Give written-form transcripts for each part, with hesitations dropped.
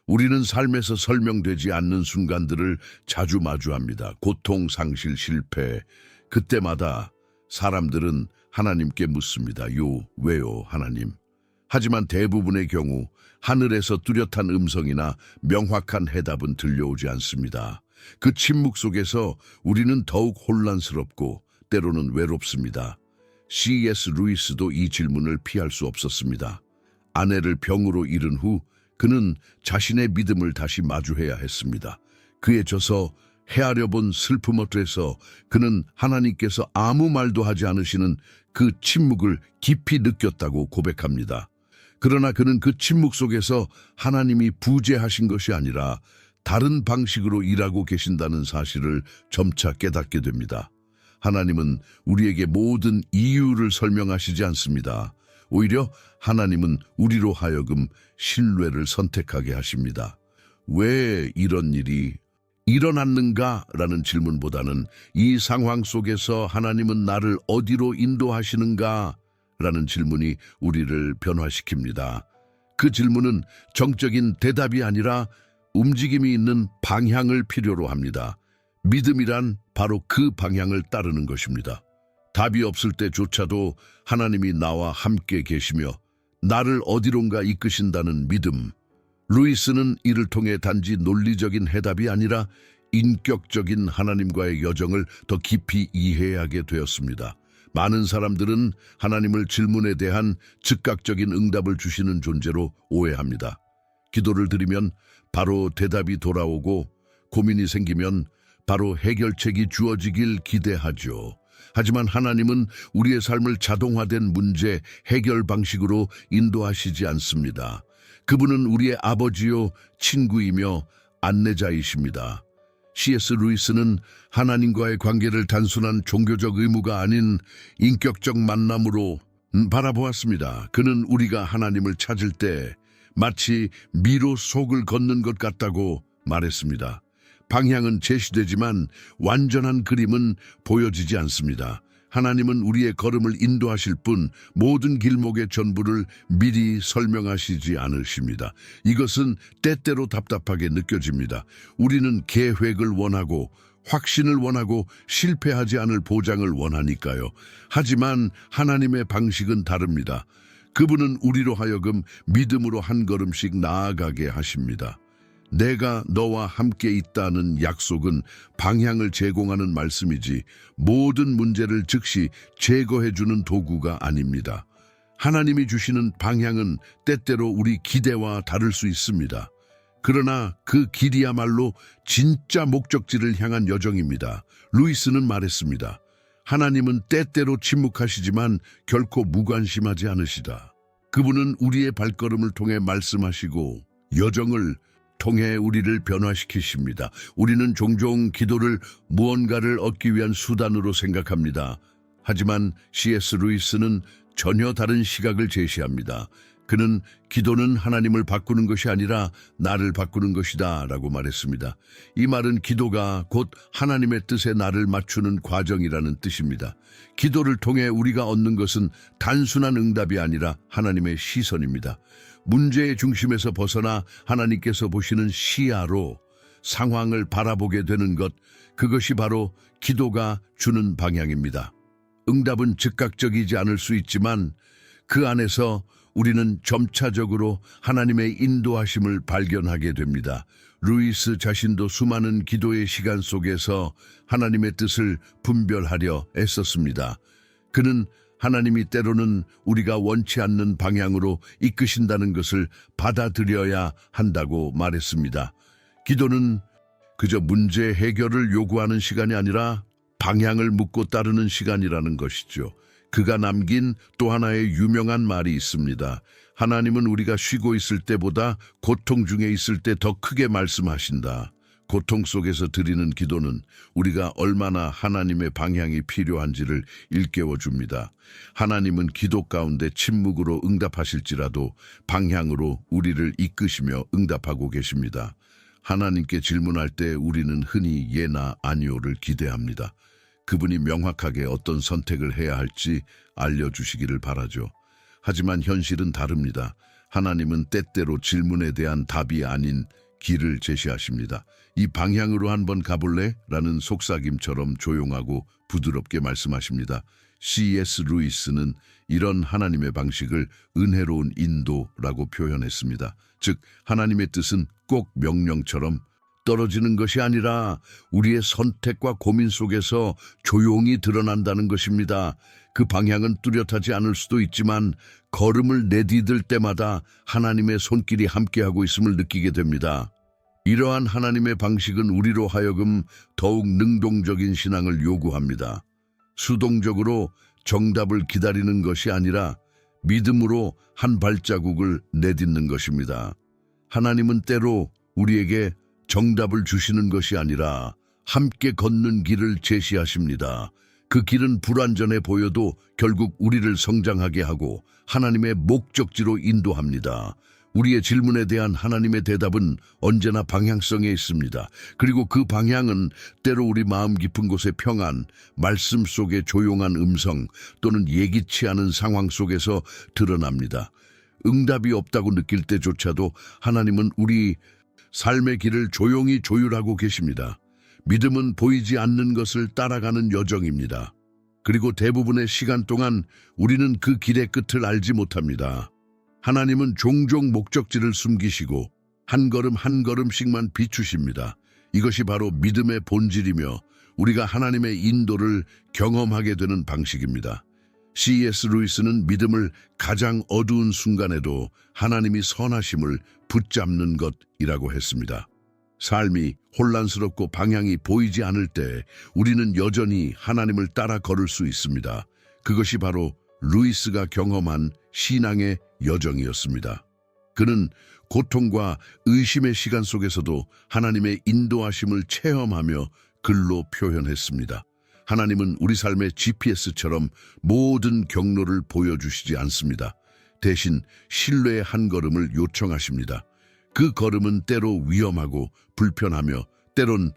우리는 삶에서 설명되지 않는 순간들을 자주 마주합니다. 고통, 상실, 실패. 그때마다 사람들은 하나님께 묻습니다. 왜요, 하나님? 하지만 대부분의 경우 하늘에서 뚜렷한 음성이나 명확한 해답은 들려오지 않습니다. 그 침묵 속에서 우리는 더욱 혼란스럽고 때로는 외롭습니다. C.S. 루이스도 이 질문을 피할 수 없었습니다. 아내를 병으로 잃은 후 그는 자신의 믿음을 다시 마주해야 했습니다. 그의 저서 헤아려 본 슬픔 앞에서 그는 하나님께서 아무 말도 하지 않으시는 그 침묵을 깊이 느꼈다고 고백합니다. 그러나 그는 그 침묵 속에서 하나님이 부재하신 것이 아니라 다른 방식으로 일하고 계신다는 사실을 점차 깨닫게 됩니다. 하나님은 우리에게 모든 이유를 설명하시지 않습니다. 오히려 하나님은 우리로 하여금 신뢰를 선택하게 하십니다. 왜 이런 일이 일어났는가라는 질문보다는 이 상황 속에서 하나님은 나를 어디로 인도하시는가? 라는 질문이 우리를 변화시킵니다. 그 질문은 정적인 대답이 아니라 움직임이 있는 방향을 필요로 합니다. 믿음이란 바로 그 방향을 따르는 것입니다. 답이 없을 때조차도 하나님이 나와 함께 계시며 나를 어디론가 이끄신다는 믿음. 루이스는 이를 통해 단지 논리적인 해답이 아니라 인격적인 하나님과의 여정을 더 깊이 이해하게 되었습니다. 많은 사람들은 하나님을 질문에 대한 즉각적인 응답을 주시는 존재로 오해합니다. 기도를 드리면 바로 대답이 돌아오고 고민이 생기면 바로 해결책이 주어지길 기대하죠. 하지만 하나님은 우리의 삶을 자동화된 문제 해결 방식으로 인도하시지 않습니다. 그분은 우리의 아버지요 친구이며 안내자이십니다. C.S. 루이스는 하나님과의 관계를 단순한 종교적 의무가 아닌 인격적 만남으로 바라보았습니다. 그는 우리가 하나님을 찾을 때 마치 미로 속을 걷는 것 같다고 말했습니다. 방향은 제시되지만 완전한 그림은 보여지지 않습니다. 하나님은 우리의 걸음을 인도하실 뿐 모든 길목의 전부를 미리 설명하시지 않으십니다. 이것은 때때로 답답하게 느껴집니다. 우리는 계획을 원하고 확신을 원하고 실패하지 않을 보장을 원하니까요. 하지만 하나님의 방식은 다릅니다. 그분은 우리로 하여금 믿음으로 한 걸음씩 나아가게 하십니다. 내가 너와 함께 있다는 약속은 방향을 제공하는 말씀이지 모든 문제를 즉시 제거해주는 도구가 아닙니다. 하나님이 주시는 방향은 때때로 우리 기대와 다를 수 있습니다. 그러나 그 길이야말로 진짜 목적지를 향한 여정입니다. 루이스는 말했습니다. 하나님은 때때로 침묵하시지만 결코 무관심하지 않으시다. 그분은 우리의 발걸음을 통해 말씀하시고 여정을 통해 우리를 변화시키십니다. 우리는 종종 기도를 무언가를 얻기 위한 수단으로 생각합니다. 하지만 C.S. 루이스는 전혀 다른 시각을 제시합니다. 그는 기도는 하나님을 바꾸는 것이 아니라 나를 바꾸는 것이다 라고 말했습니다. 이 말은 기도가 곧 하나님의 뜻에 나를 맞추는 과정이라는 뜻입니다. 기도를 통해 우리가 얻는 것은 단순한 응답이 아니라 하나님의 시선입니다. 문제의 중심에서 벗어나 하나님께서 보시는 시야로 상황을 바라보게 되는 것, 그것이 바로 기도가 주는 방향입니다. 응답은 즉각적이지 않을 수 있지만 그 안에서 우리는 점차적으로 하나님의 인도하심을 발견하게 됩니다. 루이스 자신도 수많은 기도의 시간 속에서 하나님의 뜻을 분별하려 애썼습니다. 그는 하나님이 때로는 우리가 원치 않는 방향으로 이끄신다는 것을 받아들여야 한다고 말했습니다. 기도는 그저 문제 해결을 요구하는 시간이 아니라 방향을 묻고 따르는 시간이라는 것이죠. 그가 남긴 또 하나의 유명한 말이 있습니다. 하나님은 우리가 쉬고 있을 때보다 고통 중에 있을 때 더 크게 말씀하신다. 고통 속에서 드리는 기도는 우리가 얼마나 하나님의 방향이 필요한지를 일깨워 줍니다. 하나님은 기도 가운데 침묵으로 응답하실지라도 방향으로 우리를 이끄시며 응답하고 계십니다. 하나님께 질문할 때 우리는 흔히 예나 아니오를 기대합니다. 그분이 명확하게 어떤 선택을 해야 할지 알려주시기를 바라죠. 하지만 현실은 다릅니다. 하나님은 때때로 질문에 대한 답이 아닌 길을 제시하십니다. 이 방향으로 한번 가볼래? 라는 속삭임처럼 조용하고 부드럽게 말씀하십니다. C.S. 루이스는 이런 하나님의 방식을 은혜로운 인도라고 표현했습니다. 즉, 하나님의 뜻은 꼭 명령처럼 떨어지는 것이 아니라 우리의 선택과 고민 속에서 조용히 드러난다는 것입니다. 그 방향은 뚜렷하지 않을 수도 있지만 걸음을 내디딜 때마다 하나님의 손길이 함께하고 있음을 느끼게 됩니다. 이러한 하나님의 방식은 우리로 하여금 더욱 능동적인 신앙을 요구합니다. 수동적으로 정답을 기다리는 것이 아니라 믿음으로 한 발자국을 내딛는 것입니다. 하나님은 때로 우리에게 정답을 주시는 것이 아니라 함께 걷는 길을 제시하십니다. 그 길은 불완전해 보여도 결국 우리를 성장하게 하고 하나님의 목적지로 인도합니다. 우리의 질문에 대한 하나님의 대답은 언제나 방향성에 있습니다. 그리고 그 방향은 때로 우리 마음 깊은 곳의 평안, 말씀 속의 조용한 음성 또는 예기치 않은 상황 속에서 드러납니다. 응답이 없다고 느낄 때조차도 하나님은 우리 삶의 길을 조용히 조율하고 계십니다. 믿음은 보이지 않는 것을 따라가는 여정입니다. 그리고 대부분의 시간 동안 우리는 그 길의 끝을 알지 못합니다. 하나님은 종종 목적지를 숨기시고 한 걸음 한 걸음씩만 비추십니다. 이것이 바로 믿음의 본질이며 우리가 하나님의 인도를 경험하게 되는 방식입니다. C.S. 루이스는 믿음을 가장 어두운 순간에도 하나님이 선하심을 붙잡는 것이라고 했습니다. 삶이 혼란스럽고 방향이 보이지 않을 때 우리는 여전히 하나님을 따라 걸을 수 있습니다. 그것이 바로 루이스가 경험한 신앙의 여정이었습니다. 그는 고통과 의심의 시간 속에서도 하나님의 인도하심을 체험하며 글로 표현했습니다. 하나님은 우리 삶의 GPS처럼 모든 경로를 보여주시지 않습니다. 대신 신뢰의 한 걸음을 요청하십니다. 그 걸음은 때로 위험하고 불편하며 때론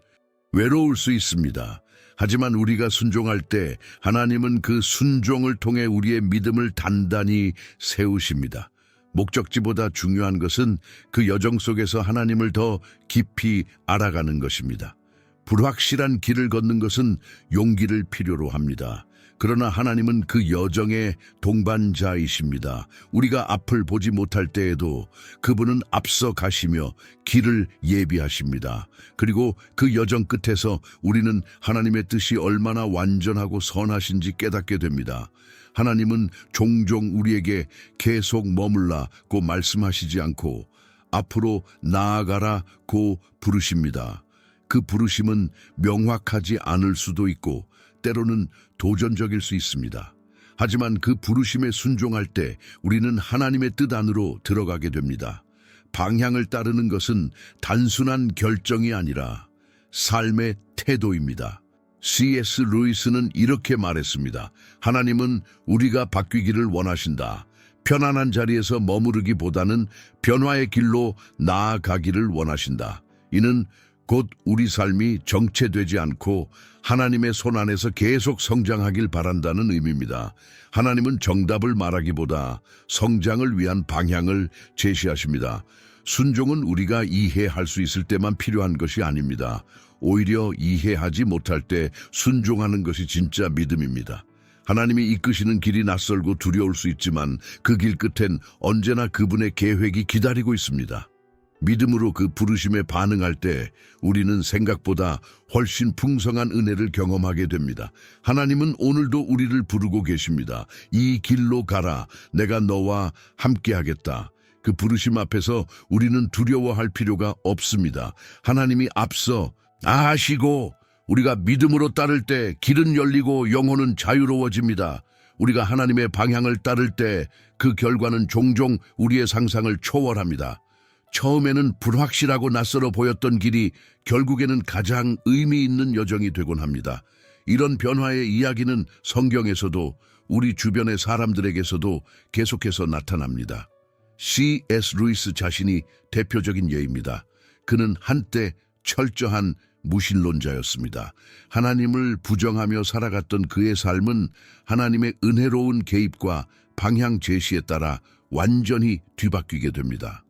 외로울 수 있습니다. 하지만 우리가 순종할 때 하나님은 그 순종을 통해 우리의 믿음을 단단히 세우십니다. 목적지보다 중요한 것은 그 여정 속에서 하나님을 더 깊이 알아가는 것입니다. 불확실한 길을 걷는 것은 용기를 필요로 합니다. 그러나 하나님은 그 여정의 동반자이십니다. 우리가 앞을 보지 못할 때에도 그분은 앞서 가시며 길을 예비하십니다. 그리고 그 여정 끝에서 우리는 하나님의 뜻이 얼마나 완전하고 선하신지 깨닫게 됩니다. 하나님은 종종 우리에게 계속 머물라고 말씀하시지 않고 앞으로 나아가라고 부르십니다. 그 부르심은 명확하지 않을 수도 있고 때로는 도전적일 수 있습니다. 하지만 그 부르심에 순종할 때 우리는 하나님의 뜻 안으로 들어가게 됩니다. 방향을 따르는 것은 단순한 결정이 아니라 삶의 태도입니다. C.S. 루이스는 이렇게 말했습니다. 하나님은 우리가 바뀌기를 원하신다. 편안한 자리에서 머무르기보다는 변화의 길로 나아가기를 원하신다. 이는 곧 우리 삶이 정체되지 않고 하나님의 손 안에서 계속 성장하길 바란다는 의미입니다. 하나님은 정답을 말하기보다 성장을 위한 방향을 제시하십니다. 순종은 우리가 이해할 수 있을 때만 필요한 것이 아닙니다. 오히려 이해하지 못할 때 순종하는 것이 진짜 믿음입니다. 하나님이 이끄시는 길이 낯설고 두려울 수 있지만 그 길 끝엔 언제나 그분의 계획이 기다리고 있습니다. 믿음으로 그 부르심에 반응할 때 우리는 생각보다 훨씬 풍성한 은혜를 경험하게 됩니다. 하나님은 오늘도 우리를 부르고 계십니다. 이 길로 가라. 내가 너와 함께하겠다. 그 부르심 앞에서 우리는 두려워할 필요가 없습니다. 하나님이 앞서 나아가시고 우리가 믿음으로 따를 때 길은 열리고 영혼은 자유로워집니다. 우리가 하나님의 방향을 따를 때 그 결과는 종종 우리의 상상을 초월합니다. 처음에는 불확실하고 낯설어 보였던 길이 결국에는 가장 의미 있는 여정이 되곤 합니다. 이런 변화의 이야기는 성경에서도 우리 주변의 사람들에게서도 계속해서 나타납니다. C.S. 루이스 자신이 대표적인 예입니다. 그는 한때 철저한 무신론자였습니다. 하나님을 부정하며 살아갔던 그의 삶은 하나님의 은혜로운 개입과 방향 제시에 따라 완전히 뒤바뀌게 됩니다.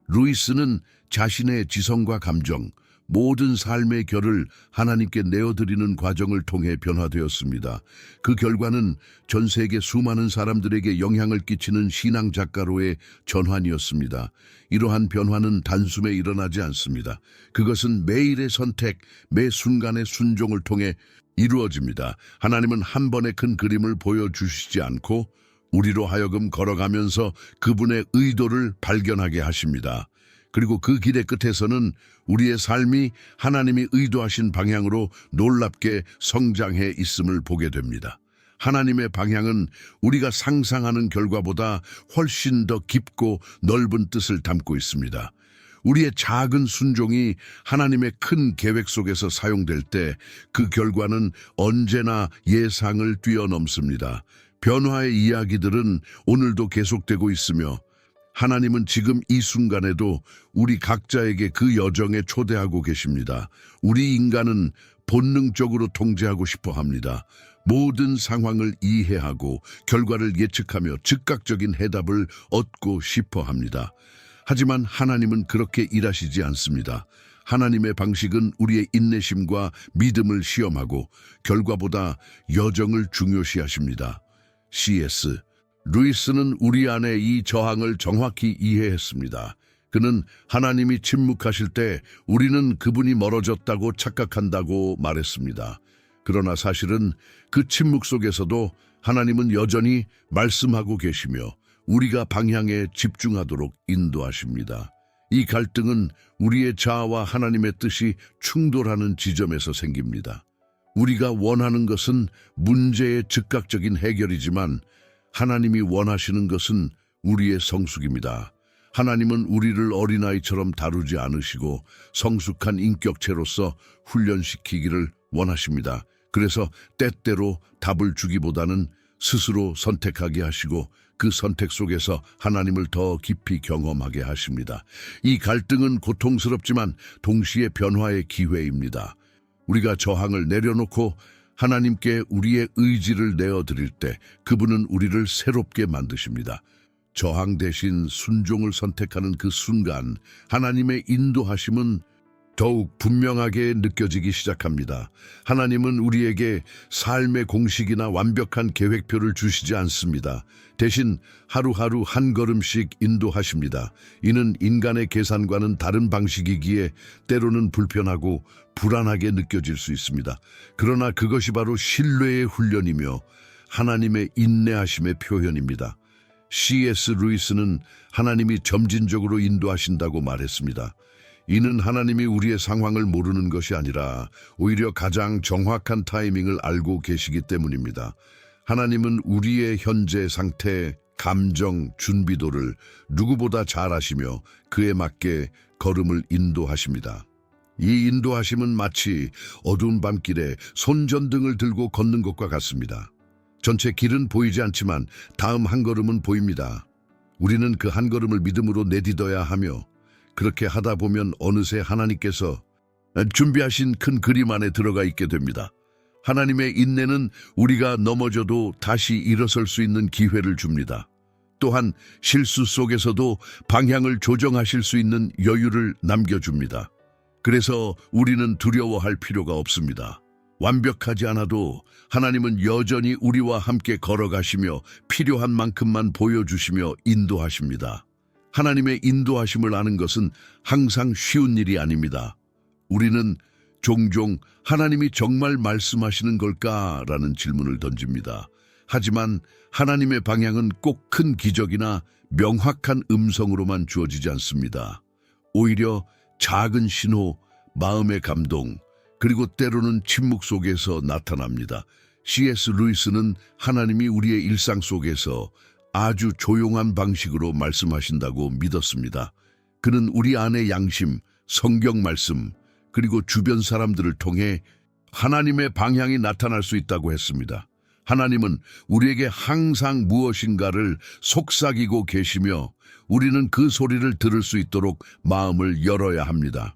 루이스는 자신의 지성과 감정, 모든 삶의 결을 하나님께 내어드리는 과정을 통해 변화되었습니다. 그 결과는 전 세계 수많은 사람들에게 영향을 끼치는 신앙 작가로의 전환이었습니다. 이러한 변화는 단숨에 일어나지 않습니다. 그것은 매일의 선택, 매 순간의 순종을 통해 이루어집니다. 하나님은 한 번의 큰 그림을 보여주시지 않고 우리로 하여금 걸어가면서 그분의 의도를 발견하게 하십니다. 그리고 그 길의 끝에서는 우리의 삶이 하나님이 의도하신 방향으로 놀랍게 성장해 있음을 보게 됩니다. 하나님의 방향은 우리가 상상하는 결과보다 훨씬 더 깊고 넓은 뜻을 담고 있습니다. 우리의 작은 순종이 하나님의 큰 계획 속에서 사용될 때 그 결과는 언제나 예상을 뛰어넘습니다. 변화의 이야기들은 오늘도 계속되고 있으며 하나님은 지금 이 순간에도 우리 각자에게 그 여정에 초대하고 계십니다. 우리 인간은 본능적으로 통제하고 싶어 합니다. 모든 상황을 이해하고 결과를 예측하며 즉각적인 해답을 얻고 싶어 합니다. 하지만 하나님은 그렇게 일하시지 않습니다. 하나님의 방식은 우리의 인내심과 믿음을 시험하고 결과보다 여정을 중요시하십니다. C.S. 루이스는 우리 안에 이 저항을 정확히 이해했습니다. 그는 하나님이 침묵하실 때 우리는 그분이 멀어졌다고 착각한다고 말했습니다. 그러나 사실은 그 침묵 속에서도 하나님은 여전히 말씀하고 계시며 우리가 방향에 집중하도록 인도하십니다. 이 갈등은 우리의 자아와 하나님의 뜻이 충돌하는 지점에서 생깁니다. 우리가 원하는 것은 문제의 즉각적인 해결이지만 하나님이 원하시는 것은 우리의 성숙입니다. 하나님은 우리를 어린아이처럼 다루지 않으시고 성숙한 인격체로서 훈련시키기를 원하십니다. 그래서 때때로 답을 주기보다는 스스로 선택하게 하시고 그 선택 속에서 하나님을 더 깊이 경험하게 하십니다. 이 갈등은 고통스럽지만 동시에 변화의 기회입니다. 우리가 저항을 내려놓고 하나님께 우리의 의지를 내어드릴 때 그분은 우리를 새롭게 만드십니다. 저항 대신 순종을 선택하는 그 순간 하나님의 인도하심은 더욱 분명하게 느껴지기 시작합니다. 하나님은 우리에게 삶의 공식이나 완벽한 계획표를 주시지 않습니다. 대신 하루하루 한 걸음씩 인도하십니다. 이는 인간의 계산과는 다른 방식이기에 때로는 불편하고 불안하게 느껴질 수 있습니다. 그러나 그것이 바로 신뢰의 훈련이며 하나님의 인내하심의 표현입니다. C.S. 루이스는 하나님이 점진적으로 인도하신다고 말했습니다. 이는 하나님이 우리의 상황을 모르는 것이 아니라 오히려 가장 정확한 타이밍을 알고 계시기 때문입니다. 하나님은 우리의 현재 상태, 감정, 준비도를 누구보다 잘 아시며 그에 맞게 걸음을 인도하십니다. 이 인도하심은 마치 어두운 밤길에 손전등을 들고 걷는 것과 같습니다. 전체 길은 보이지 않지만 다음 한 걸음은 보입니다. 우리는 그 한 걸음을 믿음으로 내딛어야 하며 그렇게 하다 보면 어느새 하나님께서 준비하신 큰 그림 안에 들어가 있게 됩니다. 하나님의 인내는 우리가 넘어져도 다시 일어설 수 있는 기회를 줍니다. 또한 실수 속에서도 방향을 조정하실 수 있는 여유를 남겨줍니다. 그래서 우리는 두려워할 필요가 없습니다. 완벽하지 않아도 하나님은 여전히 우리와 함께 걸어가시며 필요한 만큼만 보여주시며 인도하십니다. 하나님의 인도하심을 아는 것은 항상 쉬운 일이 아닙니다. 우리는 종종 하나님이 정말 말씀하시는 걸까라는 질문을 던집니다. 하지만 하나님의 방향은 꼭 큰 기적이나 명확한 음성으로만 주어지지 않습니다. 오히려 작은 신호, 마음의 감동, 그리고 때로는 침묵 속에서 나타납니다. C.S. 루이스는 하나님이 우리의 일상 속에서 아주 조용한 방식으로 말씀하신다고 믿었습니다. 그는 우리 안의 양심, 성경 말씀, 그리고 주변 사람들을 통해 하나님의 방향이 나타날 수 있다고 했습니다. 하나님은 우리에게 항상 무엇인가를 속삭이고 계시며 우리는 그 소리를 들을 수 있도록 마음을 열어야 합니다.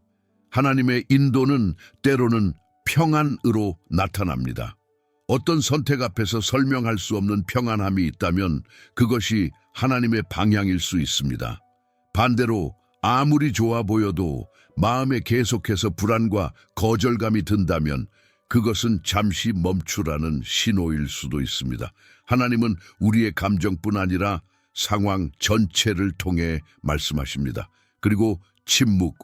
하나님의 인도는 때로는 평안으로 나타납니다. 어떤 선택 앞에서 설명할 수 없는 평안함이 있다면 그것이 하나님의 방향일 수 있습니다. 반대로 아무리 좋아 보여도 마음에 계속해서 불안과 거절감이 든다면 그것은 잠시 멈추라는 신호일 수도 있습니다. 하나님은 우리의 감정뿐 아니라 상황 전체를 통해 말씀하십니다. 그리고 침묵,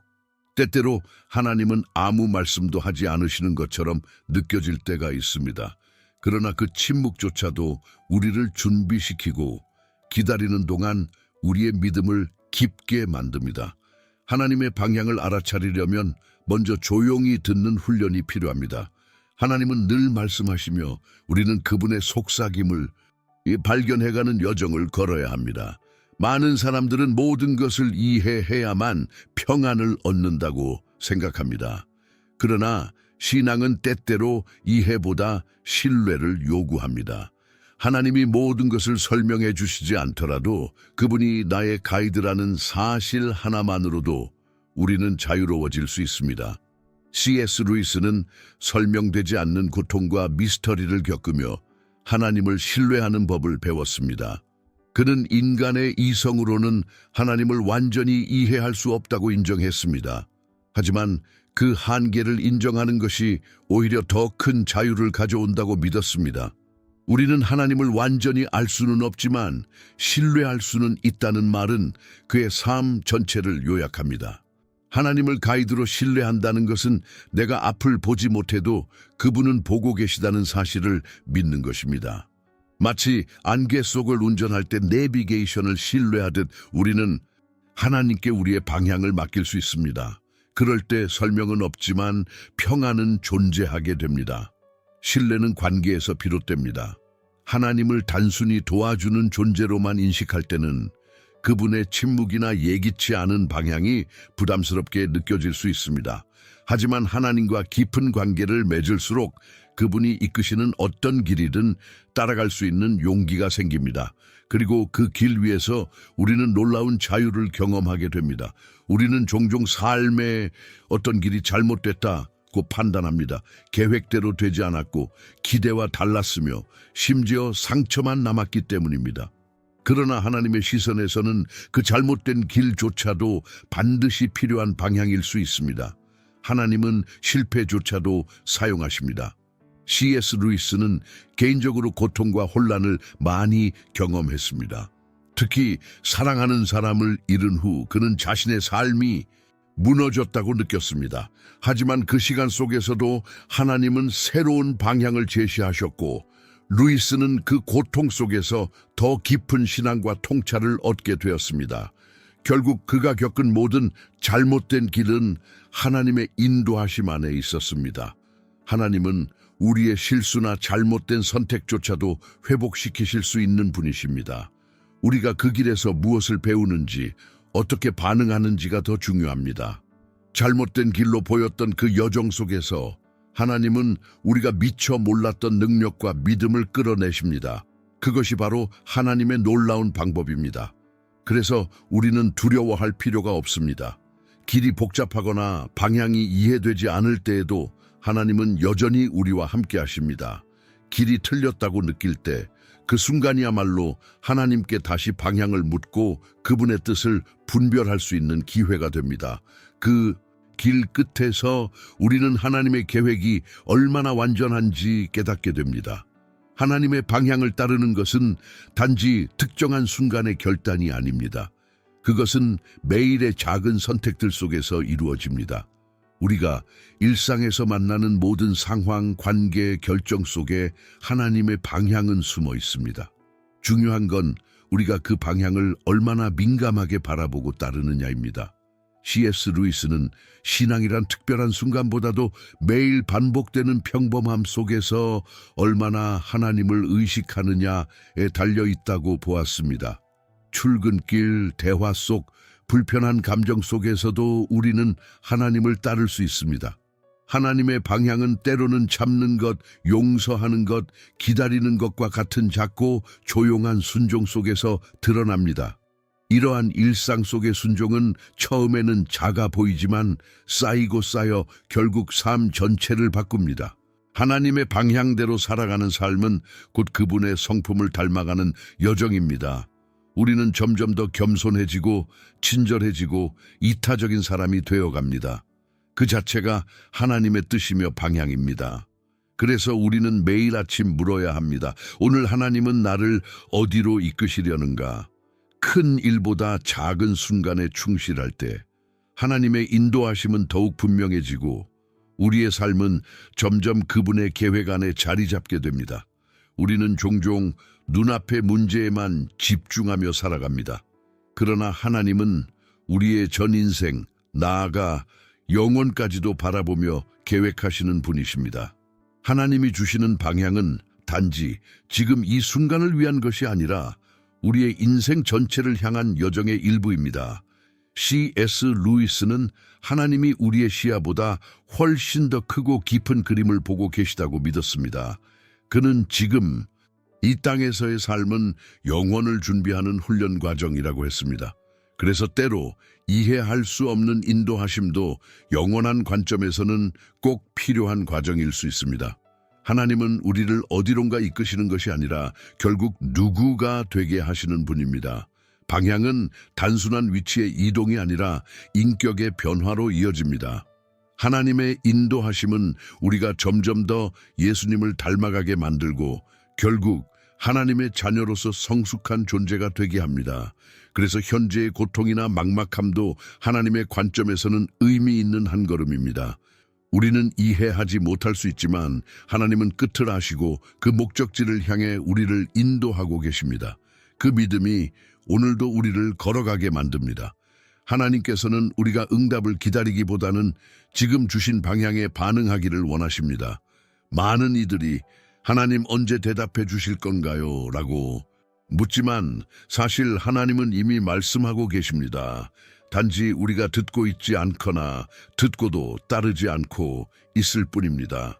때때로 하나님은 아무 말씀도 하지 않으시는 것처럼 느껴질 때가 있습니다. 그러나 그 침묵조차도 우리를 준비시키고 기다리는 동안 우리의 믿음을 깊게 만듭니다. 하나님의 방향을 알아차리려면 먼저 조용히 듣는 훈련이 필요합니다. 하나님은 늘 말씀하시며 우리는 그분의 속삭임을 발견해가는 여정을 걸어야 합니다. 많은 사람들은 모든 것을 이해해야만 평안을 얻는다고 생각합니다. 그러나 신앙은 때때로 이해보다 신뢰를 요구합니다. 하나님이 모든 것을 설명해 주시지 않더라도 그분이 나의 가이드라는 사실 하나만으로도 우리는 자유로워질 수 있습니다. C.S. 루이스는 설명되지 않는 고통과 미스터리를 겪으며 하나님을 신뢰하는 법을 배웠습니다. 그는 인간의 이성으로는 하나님을 완전히 이해할 수 없다고 인정했습니다. 하지만 그 한계를 인정하는 것이 오히려 더 큰 자유를 가져온다고 믿었습니다. 우리는 하나님을 완전히 알 수는 없지만 신뢰할 수는 있다는 말은 그의 삶 전체를 요약합니다. 하나님을 가이드로 신뢰한다는 것은 내가 앞을 보지 못해도 그분은 보고 계시다는 사실을 믿는 것입니다. 마치 안개 속을 운전할 때 내비게이션을 신뢰하듯 우리는 하나님께 우리의 방향을 맡길 수 있습니다. 그럴 때 설명은 없지만 평안은 존재하게 됩니다. 신뢰는 관계에서 비롯됩니다. 하나님을 단순히 도와주는 존재로만 인식할 때는 그분의 침묵이나 예기치 않은 방향이 부담스럽게 느껴질 수 있습니다. 하지만 하나님과 깊은 관계를 맺을수록 그분이 이끄시는 어떤 길이든 따라갈 수 있는 용기가 생깁니다. 그리고 그 길 위에서 우리는 놀라운 자유를 경험하게 됩니다. 우리는 종종 삶의 어떤 길이 잘못됐다고 판단합니다. 계획대로 되지 않았고 기대와 달랐으며 심지어 상처만 남았기 때문입니다. 그러나 하나님의 시선에서는 그 잘못된 길조차도 반드시 필요한 방향일 수 있습니다. 하나님은 실패조차도 사용하십니다. C.S. 루이스는 개인적으로 고통과 혼란을 많이 경험했습니다. 특히 사랑하는 사람을 잃은 후 그는 자신의 삶이 무너졌다고 느꼈습니다. 하지만 그 시간 속에서도 하나님은 새로운 방향을 제시하셨고 루이스는 그 고통 속에서 더 깊은 신앙과 통찰을 얻게 되었습니다. 결국 그가 겪은 모든 잘못된 길은 하나님의 인도하심 안에 있었습니다. 하나님은 우리의 실수나 잘못된 선택조차도 회복시키실 수 있는 분이십니다. 우리가 그 길에서 무엇을 배우는지, 어떻게 반응하는지가 더 중요합니다. 잘못된 길로 보였던 그 여정 속에서 하나님은 우리가 미처 몰랐던 능력과 믿음을 끌어내십니다. 그것이 바로 하나님의 놀라운 방법입니다. 그래서 우리는 두려워할 필요가 없습니다. 길이 복잡하거나 방향이 이해되지 않을 때에도 하나님은 여전히 우리와 함께 하십니다. 길이 틀렸다고 느낄 때 그 순간이야말로 하나님께 다시 방향을 묻고 그분의 뜻을 분별할 수 있는 기회가 됩니다. 그 길 끝에서 우리는 하나님의 계획이 얼마나 완전한지 깨닫게 됩니다. 하나님의 방향을 따르는 것은 단지 특정한 순간의 결단이 아닙니다. 그것은 매일의 작은 선택들 속에서 이루어집니다. 우리가 일상에서 만나는 모든 상황, 관계, 결정 속에 하나님의 방향은 숨어 있습니다. 중요한 건 우리가 그 방향을 얼마나 민감하게 바라보고 따르느냐입니다. C.S. 루이스는 신앙이란 특별한 순간보다도 매일 반복되는 평범함 속에서 얼마나 하나님을 의식하느냐에 달려 있다고 보았습니다. 출근길, 대화 속, 불편한 감정 속에서도 우리는 하나님을 따를 수 있습니다. 하나님의 방향은 때로는 참는 것, 용서하는 것, 기다리는 것과 같은 작고 조용한 순종 속에서 드러납니다. 이러한 일상 속의 순종은 처음에는 작아 보이지만 쌓이고 쌓여 결국 삶 전체를 바꿉니다. 하나님의 방향대로 살아가는 삶은 곧 그분의 성품을 닮아가는 여정입니다. 우리는 점점 더 겸손해지고 친절해지고 이타적인 사람이 되어갑니다. 그 자체가 하나님의 뜻이며 방향입니다. 그래서 우리는 매일 아침 물어야 합니다. 오늘 하나님은 나를 어디로 이끄시려는가? 큰 일보다 작은 순간에 충실할 때 하나님의 인도하심은 더욱 분명해지고 우리의 삶은 점점 그분의 계획 안에 자리 잡게 됩니다. 우리는 종종 눈앞의 문제에만 집중하며 살아갑니다. 그러나 하나님은 우리의 전 인생, 나아가 영원까지도 바라보며 계획하시는 분이십니다. 하나님이 주시는 방향은 단지 지금 이 순간을 위한 것이 아니라 우리의 인생 전체를 향한 여정의 일부입니다. C.S. 루이스는 하나님이 우리의 시야보다 훨씬 더 크고 깊은 그림을 보고 계시다고 믿었습니다. 그는 지금 이 땅에서의 삶은 영원을 준비하는 훈련 과정이라고 했습니다. 그래서 때로 이해할 수 없는 인도하심도 영원한 관점에서는 꼭 필요한 과정일 수 있습니다. 하나님은 우리를 어디론가 이끄시는 것이 아니라 결국 누구가 되게 하시는 분입니다. 방향은 단순한 위치의 이동이 아니라 인격의 변화로 이어집니다. 하나님의 인도하심은 우리가 점점 더 예수님을 닮아가게 만들고 결국 하나님의 자녀로서 성숙한 존재가 되게 합니다. 그래서 현재의 고통이나 막막함도 하나님의 관점에서는 의미 있는 한 걸음입니다. 우리는 이해하지 못할 수 있지만 하나님은 끝을 아시고 그 목적지를 향해 우리를 인도하고 계십니다. 그 믿음이 오늘도 우리를 걸어가게 만듭니다. 하나님께서는 우리가 응답을 기다리기보다는 지금 주신 방향에 반응하기를 원하십니다. 많은 이들이 하나님 언제 대답해 주실 건가요? 라고 묻지만 사실 하나님은 이미 말씀하고 계십니다. 단지 우리가 듣고 있지 않거나 듣고도 따르지 않고 있을 뿐입니다.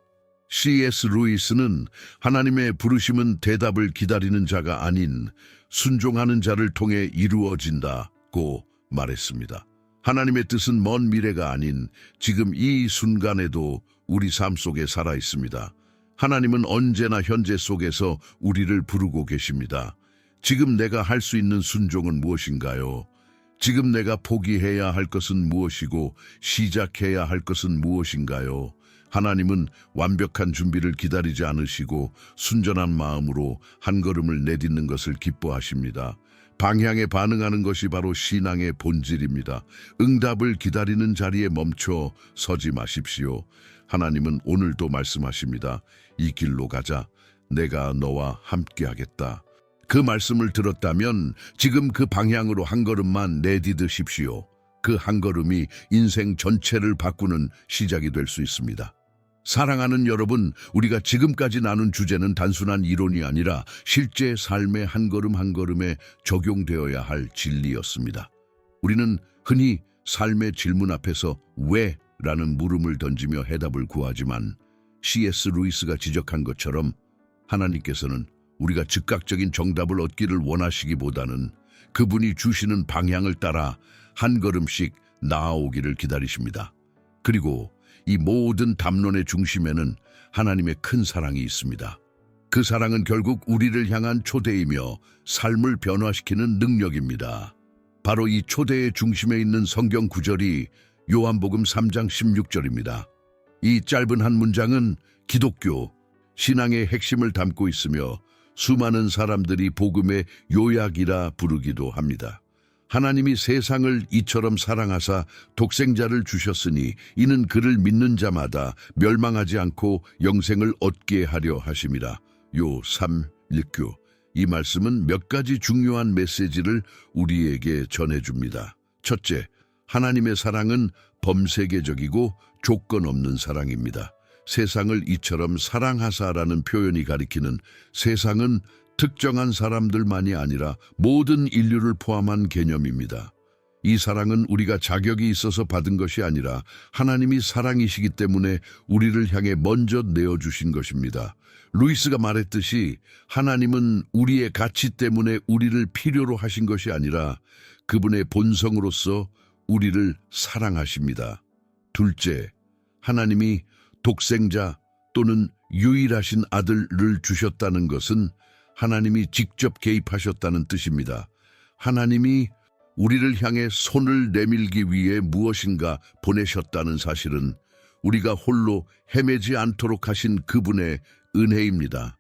C.S. 루이스는 하나님의 부르심은 대답을 기다리는 자가 아닌 순종하는 자를 통해 이루어진다고 말했습니다. 하나님의 뜻은 먼 미래가 아닌 지금 이 순간에도 우리 삶 속에 살아 있습니다. 하나님은 언제나 현재 속에서 우리를 부르고 계십니다. 지금 내가 할 수 있는 순종은 무엇인가요? 지금 내가 포기해야 할 것은 무엇이고 시작해야 할 것은 무엇인가요? 하나님은 완벽한 준비를 기다리지 않으시고 순전한 마음으로 한 걸음을 내딛는 것을 기뻐하십니다. 방향에 반응하는 것이 바로 신앙의 본질입니다. 응답을 기다리는 자리에 멈춰 서지 마십시오. 하나님은 오늘도 말씀하십니다. 이 길로 가자. 내가 너와 함께하겠다. 그 말씀을 들었다면 지금 그 방향으로 한 걸음만 내디드십시오. 그 한 걸음이 인생 전체를 바꾸는 시작이 될 수 있습니다. 사랑하는 여러분, 우리가 지금까지 나눈 주제는 단순한 이론이 아니라 실제 삶의 한 걸음 한 걸음에 적용되어야 할 진리였습니다. 우리는 흔히 삶의 질문 앞에서 왜? 라는 물음을 던지며 해답을 구하지만 C.S. 루이스가 지적한 것처럼 하나님께서는 우리가 즉각적인 정답을 얻기를 원하시기보다는 그분이 주시는 방향을 따라 한 걸음씩 나아오기를 기다리십니다. 그리고 이 모든 담론의 중심에는 하나님의 큰 사랑이 있습니다. 그 사랑은 결국 우리를 향한 초대이며 삶을 변화시키는 능력입니다. 바로 이 초대의 중심에 있는 성경 구절이 요한복음 3장 16절입니다. 이 짧은 한 문장은 기독교, 신앙의 핵심을 담고 있으며 수많은 사람들이 복음의 요약이라 부르기도 합니다. 하나님이 세상을 이처럼 사랑하사 독생자를 주셨으니 이는 그를 믿는 자마다 멸망하지 않고 영생을 얻게 하려 하심이라. 요 3:1교. 이 말씀은 몇 가지 중요한 메시지를 우리에게 전해줍니다. 첫째, 하나님의 사랑은 범세계적이고 조건 없는 사랑입니다. 세상을 이처럼 사랑하사라는 표현이 가리키는 세상은 특정한 사람들만이 아니라 모든 인류를 포함한 개념입니다. 이 사랑은 우리가 자격이 있어서 받은 것이 아니라 하나님이 사랑이시기 때문에 우리를 향해 먼저 내어주신 것입니다. 루이스가 말했듯이 하나님은 우리의 가치 때문에 우리를 필요로 하신 것이 아니라 그분의 본성으로서 우리를 사랑하십니다. 둘째, 하나님이 독생자 또는 유일하신 아들을 주셨다는 것은 하나님이 직접 개입하셨다는 뜻입니다. 하나님이 우리를 향해 손을 내밀기 위해 무엇인가 보내셨다는 사실은 우리가 홀로 헤매지 않도록 하신 그분의 은혜입니다.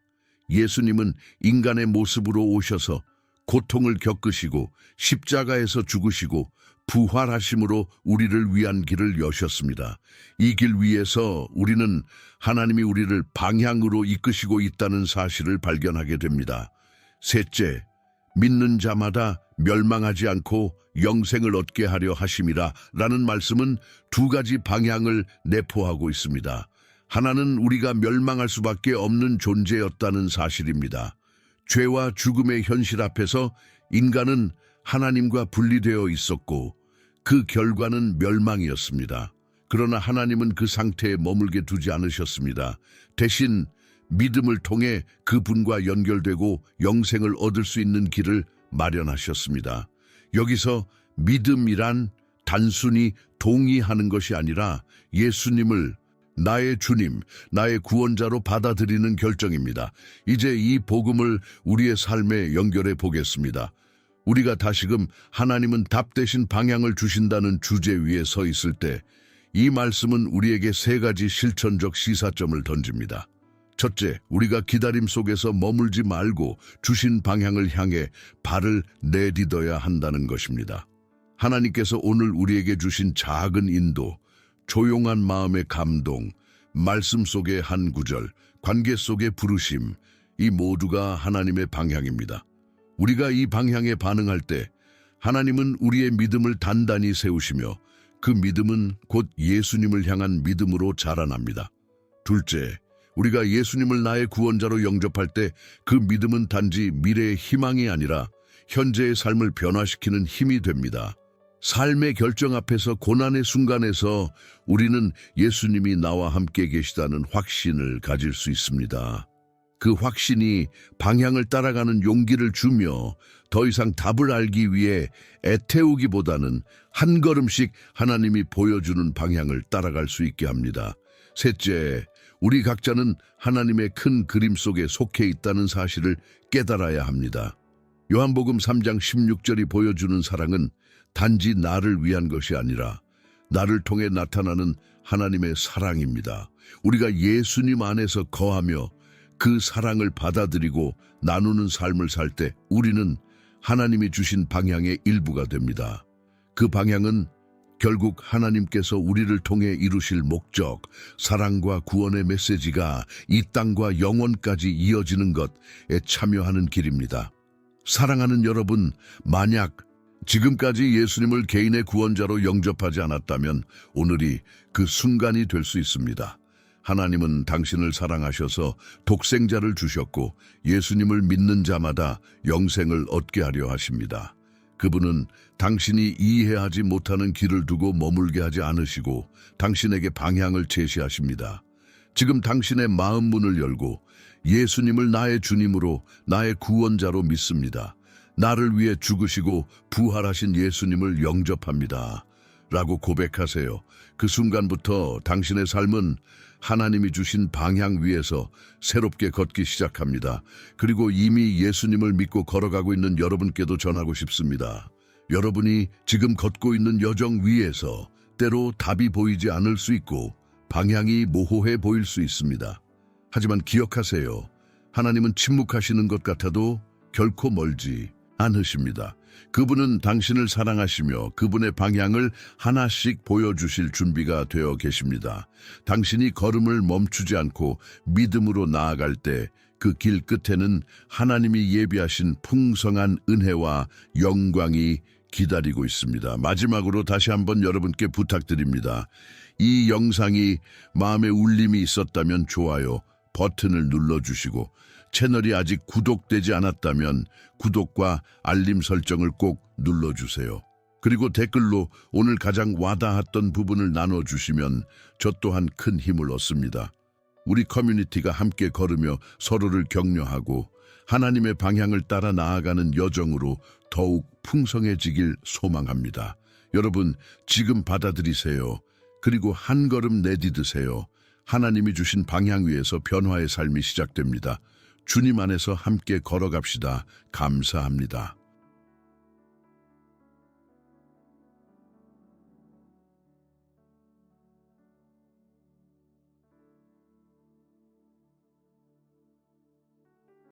예수님은 인간의 모습으로 오셔서 고통을 겪으시고 십자가에서 죽으시고 부활하심으로 우리를 위한 길을 여셨습니다. 이 길 위에서 우리는 하나님이 우리를 방향으로 이끄시고 있다는 사실을 발견하게 됩니다. 셋째, 믿는 자마다 멸망하지 않고 영생을 얻게 하려 하심이라 라는 말씀은 두 가지 방향을 내포하고 있습니다. 하나는 우리가 멸망할 수밖에 없는 존재였다는 사실입니다. 죄와 죽음의 현실 앞에서 인간은 하나님과 분리되어 있었고 그 결과는 멸망이었습니다. 그러나 하나님은 그 상태에 머물게 두지 않으셨습니다. 대신 믿음을 통해 그분과 연결되고 영생을 얻을 수 있는 길을 마련하셨습니다. 여기서 믿음이란 단순히 동의하는 것이 아니라 예수님을 나의 주님, 나의 구원자로 받아들이는 결정입니다. 이제 이 복음을 우리의 삶에 연결해 보겠습니다. 우리가 다시금 하나님은 답 대신 방향을 주신다는 주제 위에 서 있을 때 이 말씀은 우리에게 세 가지 실천적 시사점을 던집니다. 첫째, 우리가 기다림 속에서 머물지 말고 주신 방향을 향해 발을 내딛어야 한다는 것입니다. 하나님께서 오늘 우리에게 주신 작은 인도, 조용한 마음의 감동, 말씀 속의 한 구절, 관계 속의 부르심, 이 모두가 하나님의 방향입니다. 우리가 이 방향에 반응할 때 하나님은 우리의 믿음을 단단히 세우시며 그 믿음은 곧 예수님을 향한 믿음으로 자라납니다. 둘째, 우리가 예수님을 나의 구원자로 영접할 때 그 믿음은 단지 미래의 희망이 아니라 현재의 삶을 변화시키는 힘이 됩니다. 삶의 결정 앞에서 고난의 순간에서 우리는 예수님이 나와 함께 계시다는 확신을 가질 수 있습니다. 그 확신이 방향을 따라가는 용기를 주며 더 이상 답을 알기 위해 애태우기보다는 한 걸음씩 하나님이 보여주는 방향을 따라갈 수 있게 합니다. 셋째, 우리 각자는 하나님의 큰 그림 속에 속해 있다는 사실을 깨달아야 합니다. 요한복음 3장 16절이 보여주는 사랑은 단지 나를 위한 것이 아니라 나를 통해 나타나는 하나님의 사랑입니다. 우리가 예수님 안에서 거하며 그 사랑을 받아들이고 나누는 삶을 살 때 우리는 하나님이 주신 방향의 일부가 됩니다. 그 방향은 결국 하나님께서 우리를 통해 이루실 목적, 사랑과 구원의 메시지가 이 땅과 영원까지 이어지는 것에 참여하는 길입니다. 사랑하는 여러분, 만약 지금까지 예수님을 개인의 구원자로 영접하지 않았다면 오늘이 그 순간이 될 수 있습니다. 하나님은 당신을 사랑하셔서 독생자를 주셨고 예수님을 믿는 자마다 영생을 얻게 하려 하십니다. 그분은 당신이 이해하지 못하는 길을 두고 머물게 하지 않으시고 당신에게 방향을 제시하십니다. 지금 당신의 마음 문을 열고 예수님을 나의 주님으로 나의 구원자로 믿습니다. 나를 위해 죽으시고 부활하신 예수님을 영접합니다. 라고 고백하세요. 그 순간부터 당신의 삶은 하나님이 주신 방향 위에서 새롭게 걷기 시작합니다. 그리고 이미 예수님을 믿고 걸어가고 있는 여러분께도 전하고 싶습니다. 여러분이 지금 걷고 있는 여정 위에서 때로 답이 보이지 않을 수 있고 방향이 모호해 보일 수 있습니다. 하지만 기억하세요. 하나님은 침묵하시는 것 같아도 결코 멀지 않으십니다. 그분은 당신을 사랑하시며 그분의 방향을 하나씩 보여주실 준비가 되어 계십니다. 당신이 걸음을 멈추지 않고 믿음으로 나아갈 때 그 길 끝에는 하나님이 예비하신 풍성한 은혜와 영광이 기다리고 있습니다. 마지막으로 다시 한번 여러분께 부탁드립니다. 이 영상이 마음에 울림이 있었다면 좋아요 버튼을 눌러주시고 채널이 아직 구독되지 않았다면 구독과 알림 설정을 꼭 눌러주세요. 그리고 댓글로 오늘 가장 와닿았던 부분을 나눠주시면 저 또한 큰 힘을 얻습니다. 우리 커뮤니티가 함께 걸으며 서로를 격려하고 하나님의 방향을 따라 나아가는 여정으로 더욱 풍성해지길 소망합니다. 여러분, 지금 받아들이세요. 그리고 한 걸음 내디드세요. 하나님이 주신 방향 위에서 변화의 삶이 시작됩니다. 주님 안에서 함께 걸어갑시다. 감사합니다.